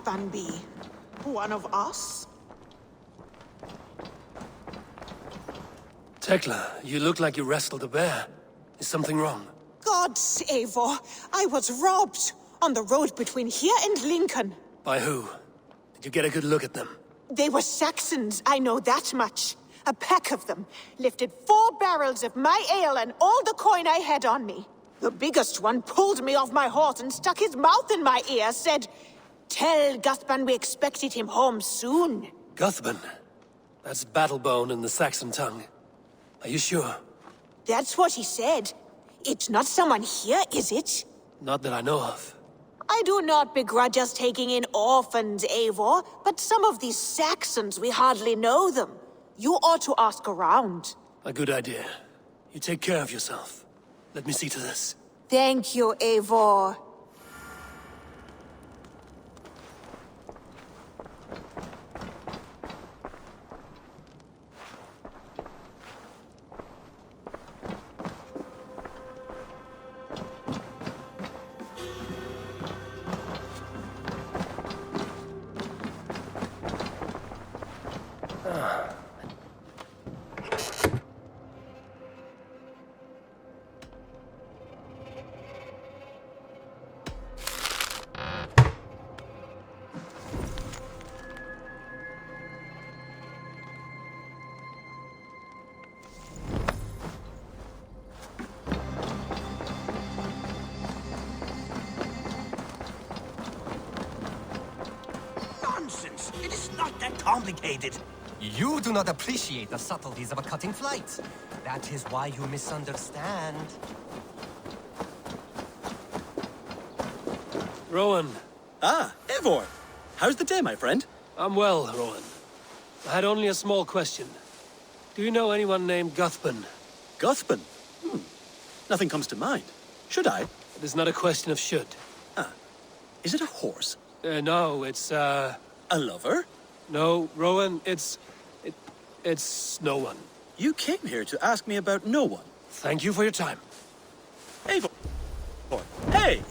Guthban be? One of us? Tekla, you look like you wrestled a bear. Is something wrong? Gods, Eivor, I was robbed on the road between here and Lincoln. By who? Did you get a good look at them? They were Saxons, I know that much. A pack of them lifted 4 barrels of my ale and all the coin I had on me. The biggest one pulled me off my horse and stuck his mouth in my ear, said, "Tell Guthban we expected him home soon." Guthban? That's Battlebone in the Saxon tongue. Are you sure? That's what he said. It's not someone here, is it? Not that I know of. I do not begrudge us taking in orphans, Eivor, but some of these Saxons, we hardly know them. You ought to ask around. A good idea. You take care of yourself. Let me see to this. Thank you, Eivor. Nonsense! It is not that complicated. You do not appreciate the subtleties of a cutting flight. That is why you misunderstand. Rowan. Ah, Eivor. How's the day, my friend? I'm well, Rowan. I had only a small question. Do you know anyone named Guthban? Guthban? Nothing comes to mind. Should I? It is not a question of should. Is it a horse? No, it's, A lover? No, Rowan, it's no one. You came here to ask me about no one. Thank you for your time. Eivor! Hey!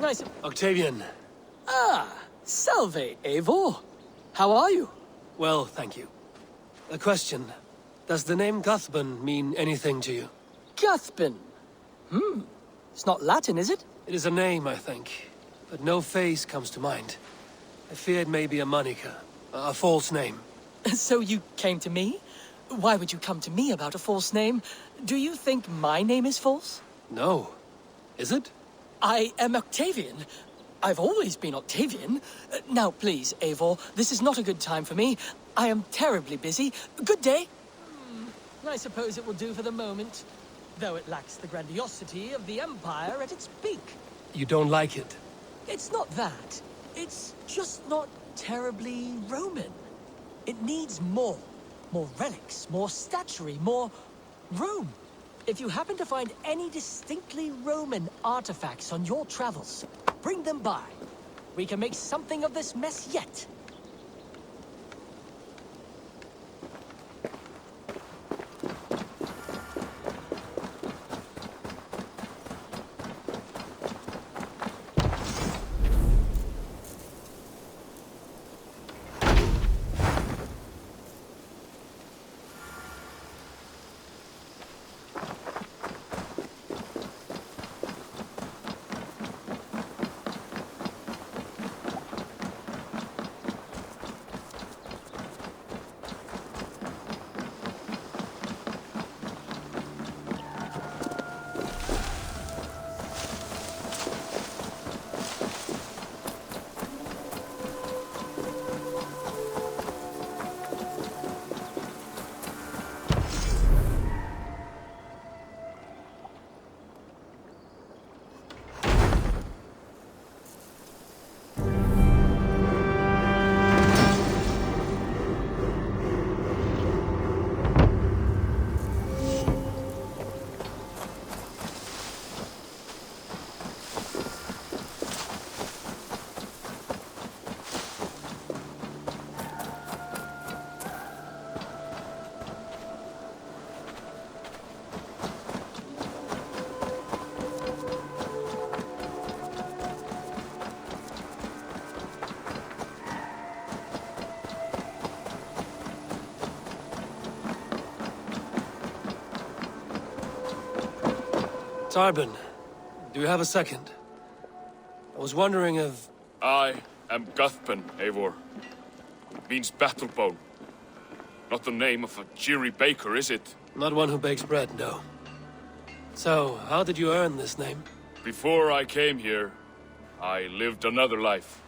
Nice. Octavian. Salve, Eivor. How are you? Well, thank you. A question. Does the name Guthban mean anything to you? Guthban. It's not Latin, is it? It is a name, I think. But no face comes to mind. I fear it may be a moniker. A false name. So you came to me? Why would you come to me about a false name? Do you think my name is false? No. Is it? I am Octavian. I've always been Octavian. Now, please, Eivor, this is not a good time for me. I am terribly busy. Good day. I suppose it will do for the moment, though it lacks the grandiosity of the Empire at its peak. You don't like it? It's not that. It's just not terribly Roman. It needs more. More relics, more statuary, more Rome. If you happen to find any distinctly Roman artifacts on your travels, bring them by. We can make something of this mess yet. Tarbin, do you have a second? I was wondering if... I am Guthpen, Eivor. Means battle bone. Not the name of a cheery baker, is it? Not one who bakes bread, no. So, how did you earn this name? Before I came here, I lived another life.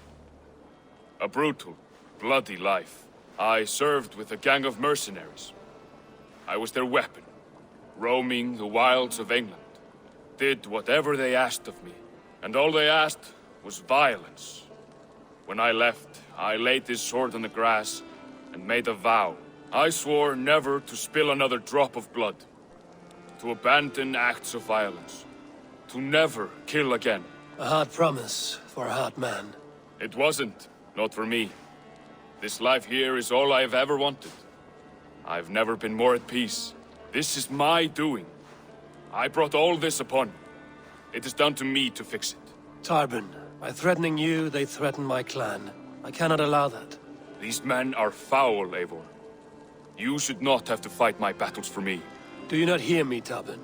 A brutal, bloody life. I served with a gang of mercenaries. I was their weapon, roaming the wilds of England. Did whatever they asked of me, and all they asked was violence. When I left, I laid this sword on the grass and made a vow. I swore never to spill another drop of blood, to abandon acts of violence, to never kill again. A hard promise for a hard man. It wasn't, not for me. This life here is all I've ever wanted. I've never been more at peace. This is my doing. I brought all this upon me. It is down to me to fix it. Tarbin, by threatening you, they threaten my clan. I cannot allow that. These men are foul, Eivor. You should not have to fight my battles for me. Do you not hear me, Tarbin?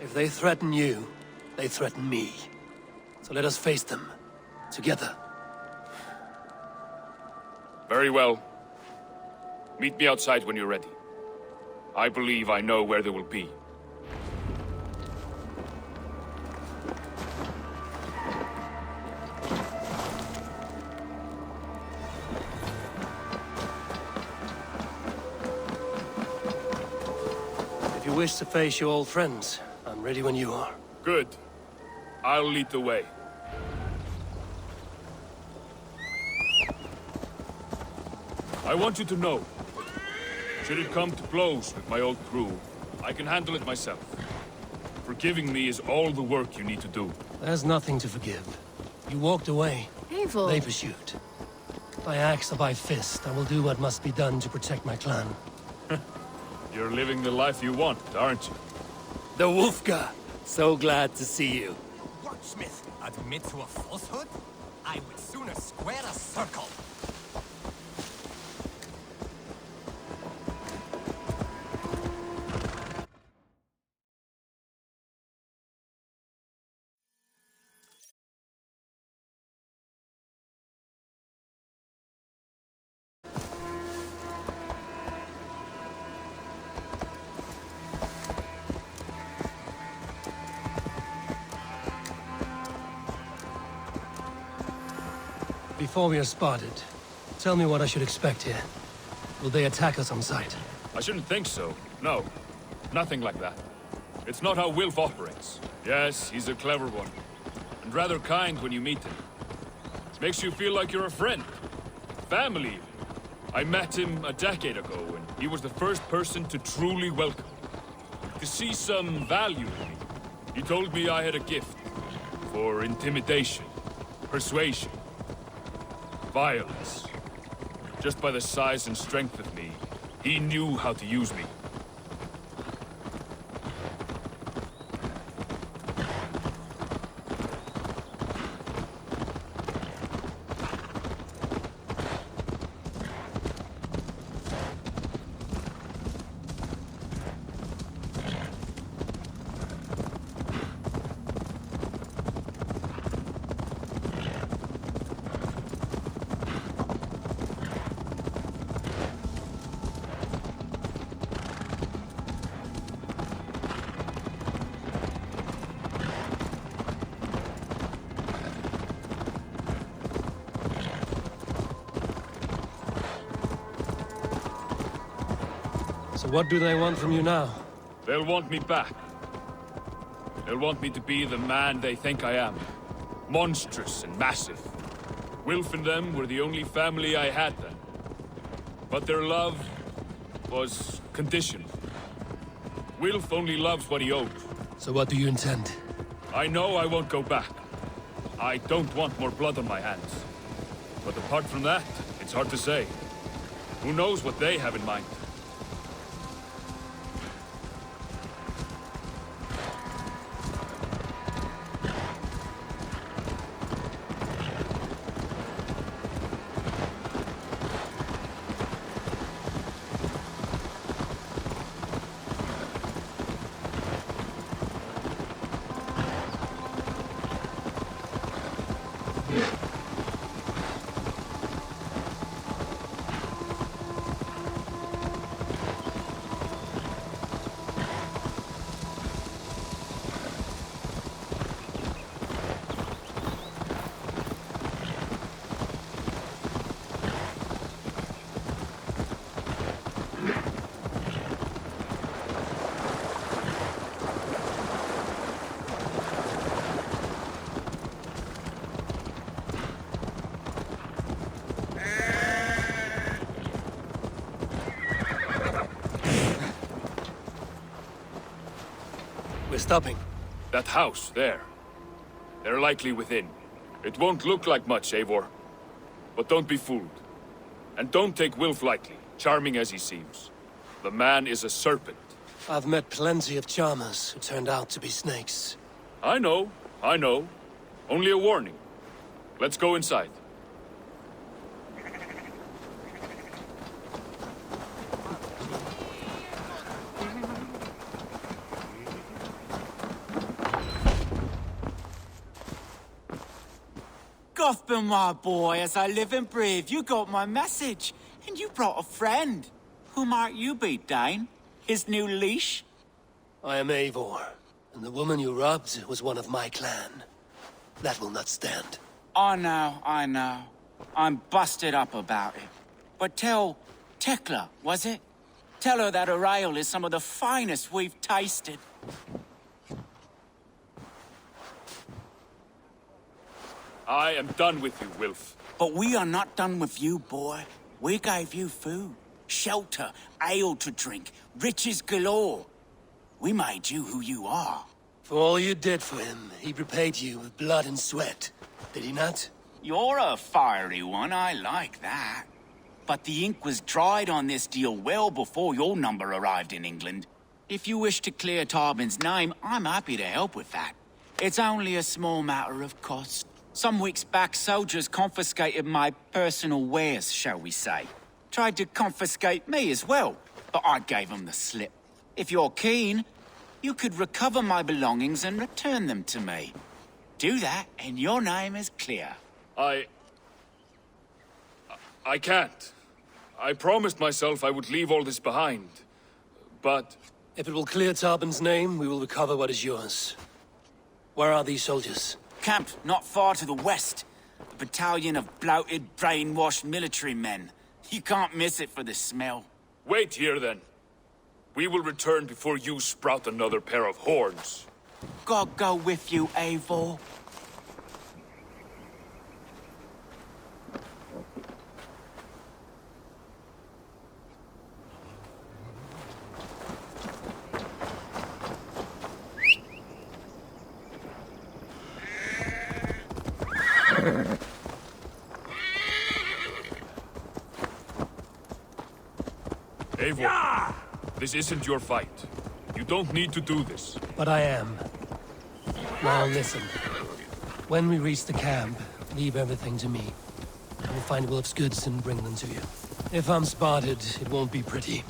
If they threaten you, they threaten me. So let us face them. Together. Very well. Meet me outside when you're ready. I believe I know where they will be. If you wish to face your old friends, I'm ready when you are. Good. I'll lead the way. I want you to know, should it come to blows with my old crew, I can handle it myself. Forgiving me is all the work you need to do. There's nothing to forgive. You walked away. Eivor. They pursued. By axe or by fist, I will do what must be done to protect my clan. You're living the life you want, aren't you? The Wolfgar! So glad to see you. Wordsmith, admit to a falsehood? I would sooner square a circle. Before we are spotted, tell me what I should expect here. Will they attack us on sight? I shouldn't think so. No. Nothing like that. It's not how Wilf operates. Yes, he's a clever one. And rather kind when you meet him. Makes you feel like you're a friend. Family, even. I met him a decade ago, and he was the first person to truly welcome me. To see some value in me. He told me I had a gift. For intimidation. Persuasion. Violence. Just by the size and strength of me, he knew how to use me. So what do they want from you now? They'll want me back. They'll want me to be the man they think I am. Monstrous and massive. Wilf and them were the only family I had then. But their love was conditional. Wilf only loves what he owes. So what do you intend? I know I won't go back. I don't want more blood on my hands. But apart from that, it's hard to say. Who knows what they have in mind? We're stopping. That house, there. They're likely within. It won't look like much, Eivor. But don't be fooled. And don't take Wilf lightly, charming as he seems. The man is a serpent. I've met plenty of charmers who turned out to be snakes. I know. Only a warning. Let's go inside. Gothman, my boy, as I live and breathe, you got my message. And you brought a friend. Who might you be, Dane? His new leash? I am Eivor, and the woman you robbed was one of my clan. That will not stand. I know. I'm busted up about it. But tell Tekla, was it? Tell her that her ale is some of the finest we've tasted. I am done with you, Wilf. But we are not done with you, boy. We gave you food, shelter, ale to drink, riches galore. We made you who you are. For all you did for him, he repaid you with blood and sweat. Did he not? You're a fiery one, I like that. But the ink was dried on this deal well before your number arrived in England. If you wish to clear Tarbin's name, I'm happy to help with that. It's only a small matter of cost. Some weeks back, soldiers confiscated my personal wares, shall we say. Tried to confiscate me as well, but I gave them the slip. If you're keen, you could recover my belongings and return them to me. Do that, and your name is clear. I can't. I promised myself I would leave all this behind. But If it will clear Tarbin's name, we will recover what is yours. Where are these soldiers? Camped not far to the west. A battalion of bloated, brainwashed military men. You can't miss it for the smell. wait here then. We will return before you sprout another pair of horns. God go with you, Eivor. Eivor, this isn't your fight. You don't need to do this. But I am. Now listen. When we reach the camp, leave everything to me. I will find Wilf's goods and bring them to you. If I'm spotted, it won't be pretty.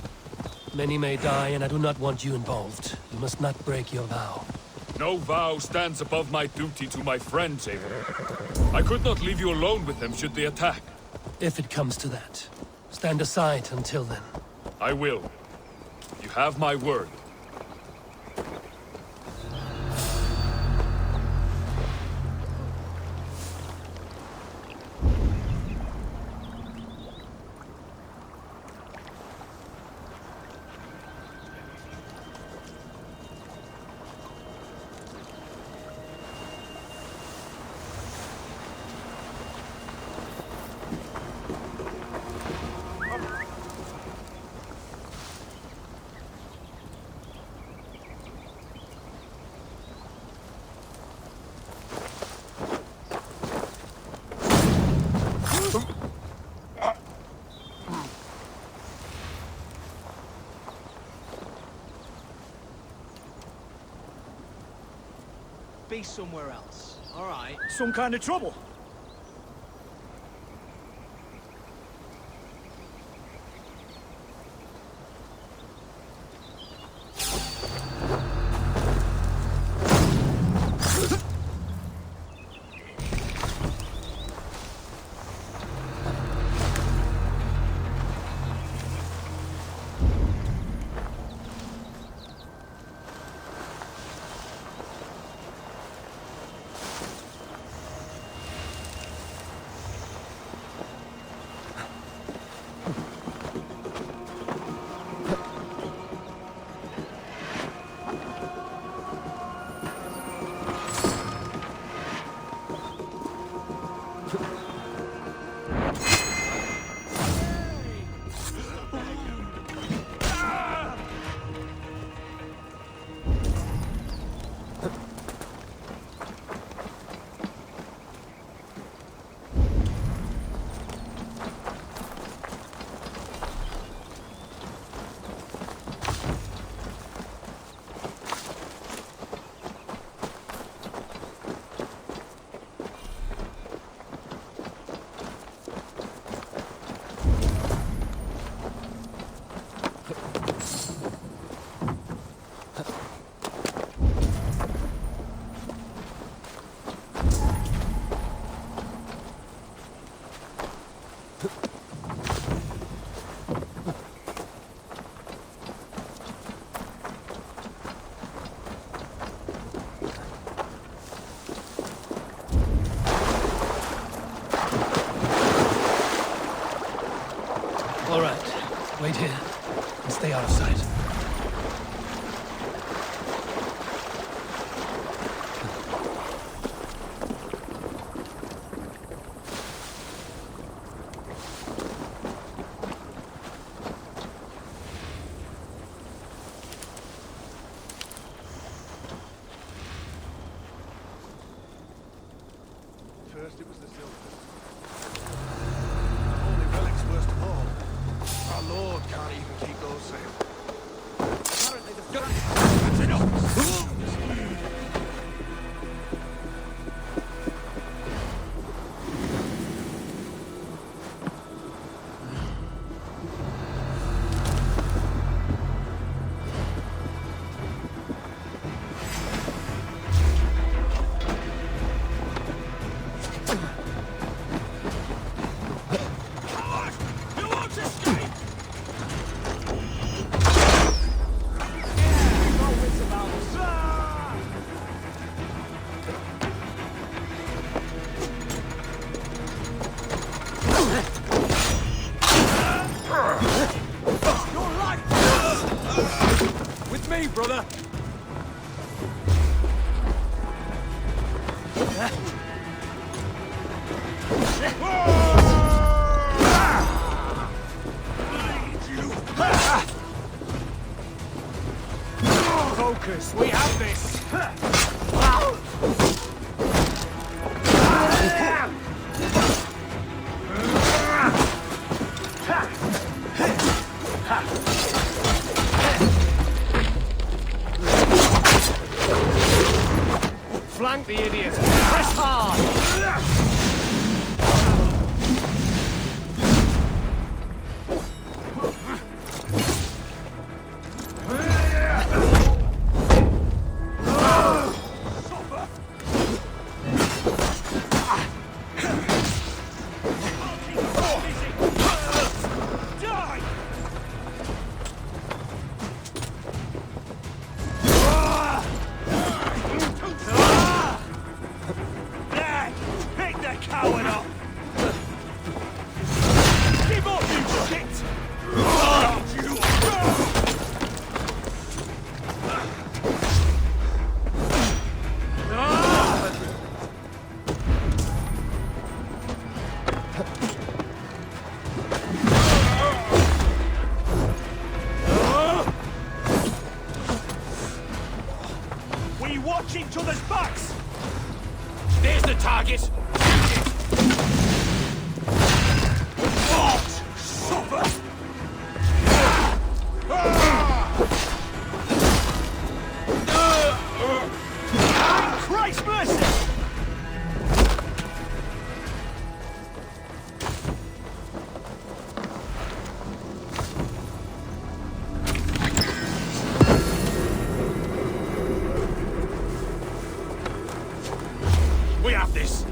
Many may die, and I do not want you involved. You must not break your vow. No vow stands above my duty to my friends, Eivor. I could not leave you alone with them should they attack. If it comes to that. Stand aside until then. I will. You have my word. Be somewhere else. All right. Some kind of trouble. out of sight. First it was the silver. The holy relics worst of all. Our Lord can't even keep those safe. Apparently the... That's enough! With me, brother! Focus, we have this! Flank the idiot! Press hard! Coward up! Give up, you shit! We watch each other's backs! There's the target! Christ mercy! We have this!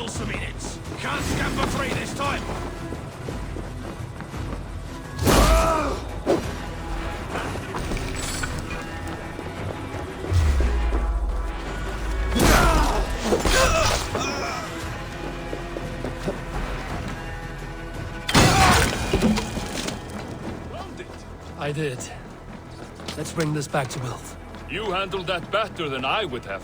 Some minutes. Can't scan for free this time. I did. Let's bring this back to Wilf. You handled that better than I would have.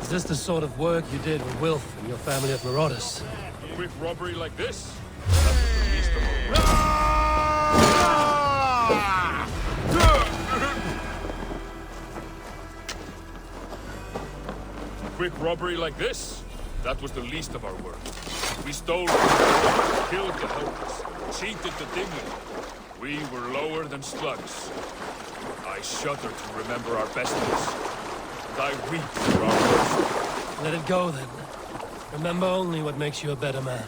Is this the sort of work you did with Wilf and your family of marauders? Quick robbery like this? That was the least of our work. Quick robbery like this? That was the least of our work. We stole, killed the helpless, cheated the dignity. We were lower than slugs. I shudder to remember our best days, and I weep for our worst. Let it go, then. Remember only what makes you a better man.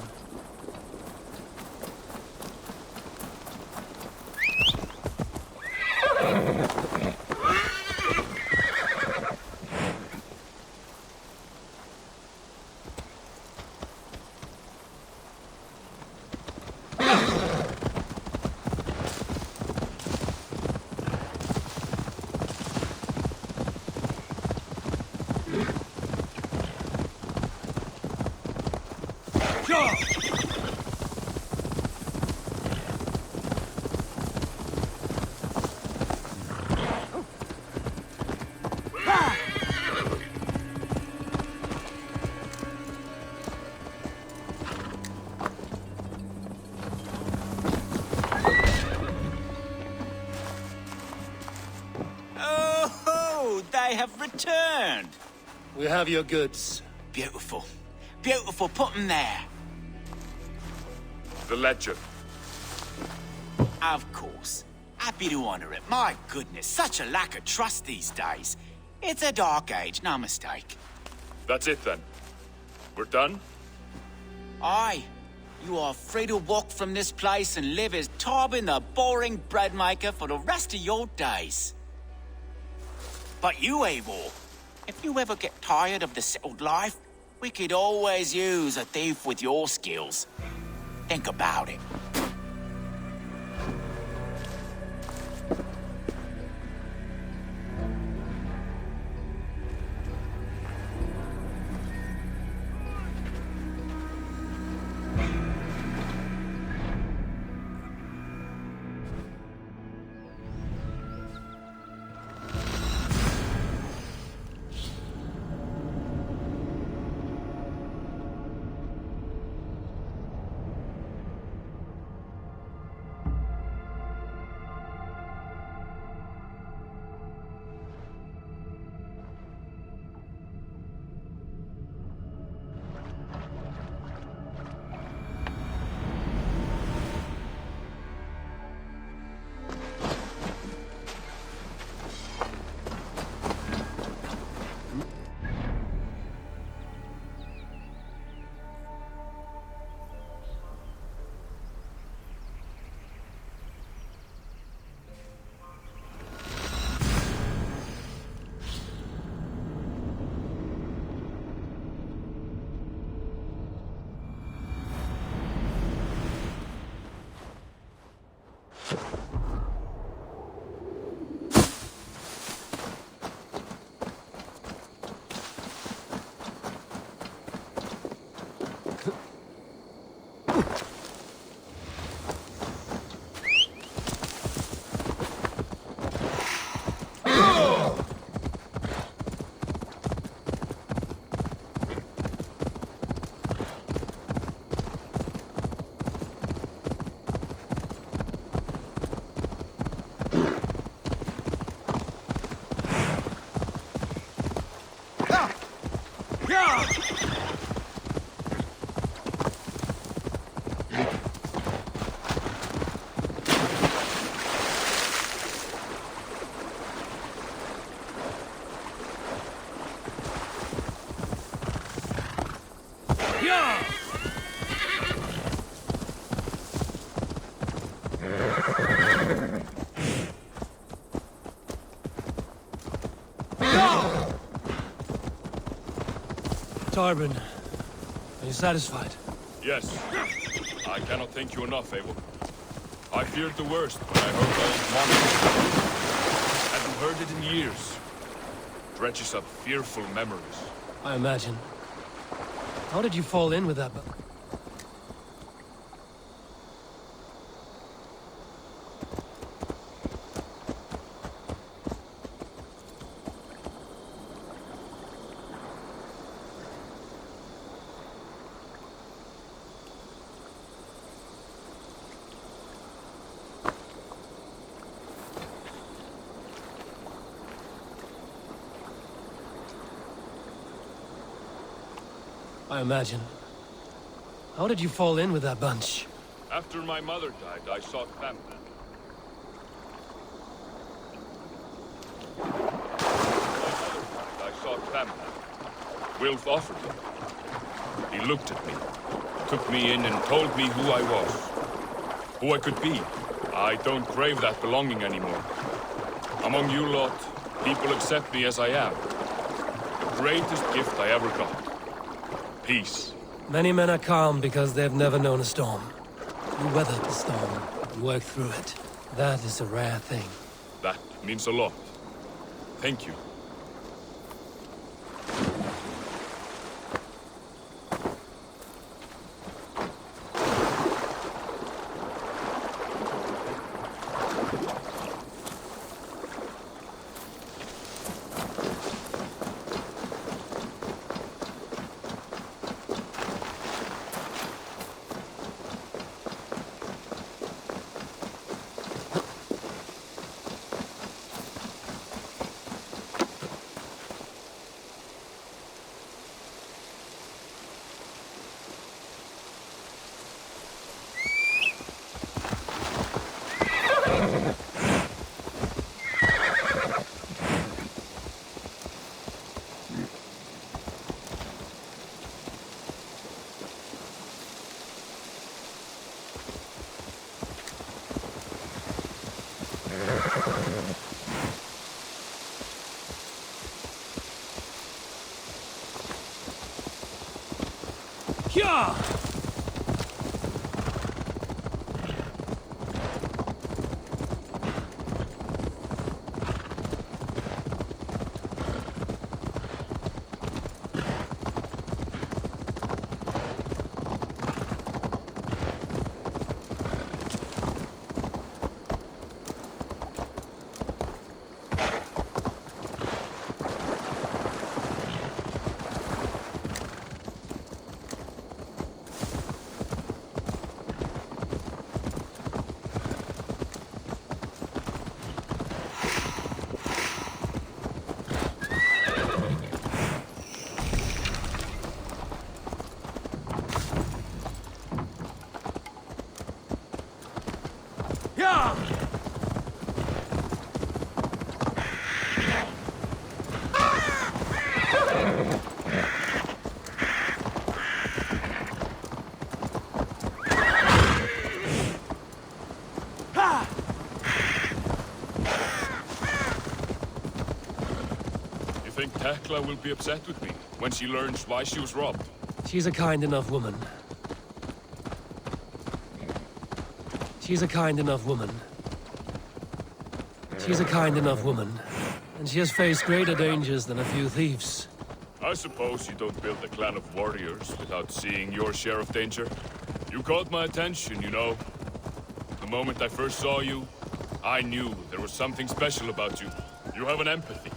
Oh, they have returned. We have your goods. Beautiful. Beautiful, put them there. The ledger. Of course. Happy to honor it. My goodness, such a lack of trust these days. It's a dark age, no mistake. That's it then. We're done? Aye. You are free to walk from this place and live as Tarbin the boring bread maker for the rest of your days. But you, Eivor, if you ever get tired of the settled life, we could always use a thief with your skills. Think about it. Tarbin, are you satisfied? Yes. I cannot thank you enough, Eivor. I feared the worst when I heard those monsters. Hadn't heard it in years. Dredges up fearful memories. I imagine. How did you fall in with that book? I imagine. How did you fall in with that bunch? After my mother died, I sought family. I sought family. Wilf offered it. He looked at me, took me in and told me who I was. Who I could be. I don't crave that belonging anymore. Among you lot, people accept me as I am. The greatest gift I ever got. Peace. Many men are calm because they've never known a storm. You weathered the storm, and worked through it. That is a rare thing. That means a lot. Thank you. Yeah! Think Tekla will be upset with me when she learns why she was robbed? She's a kind enough woman. She's a kind enough woman. She's a kind enough woman. And she has faced greater dangers than a few thieves. I suppose you don't build a clan of warriors without seeing your share of danger. You caught my attention, you know. The moment I first saw you, I knew there was something special about you. You have an empathy.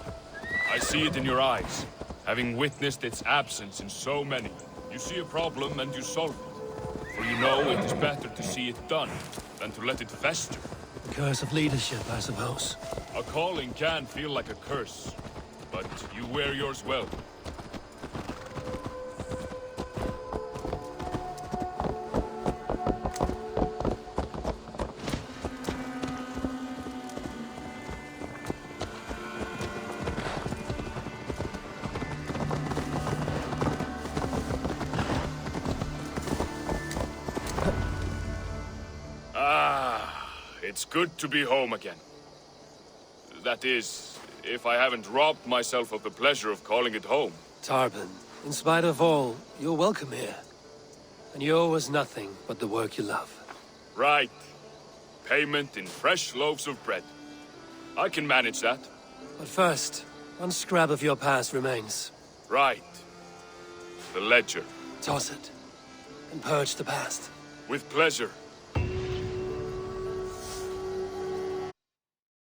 I see it in your eyes, having witnessed its absence in so many. You see a problem and you solve it. For you know it is better to see it done than to let it fester. The curse of leadership, I suppose. A calling can feel like a curse, but you wear yours well. It's good to be home again. That is, if I haven't robbed myself of the pleasure of calling it home. Tarban, in spite of all, you're welcome here. And you owe us nothing but the work you love. Right. Payment in fresh loaves of bread. I can manage that. But first, one scrap of your past remains. Right. The ledger. Toss it, and purge the past. With pleasure.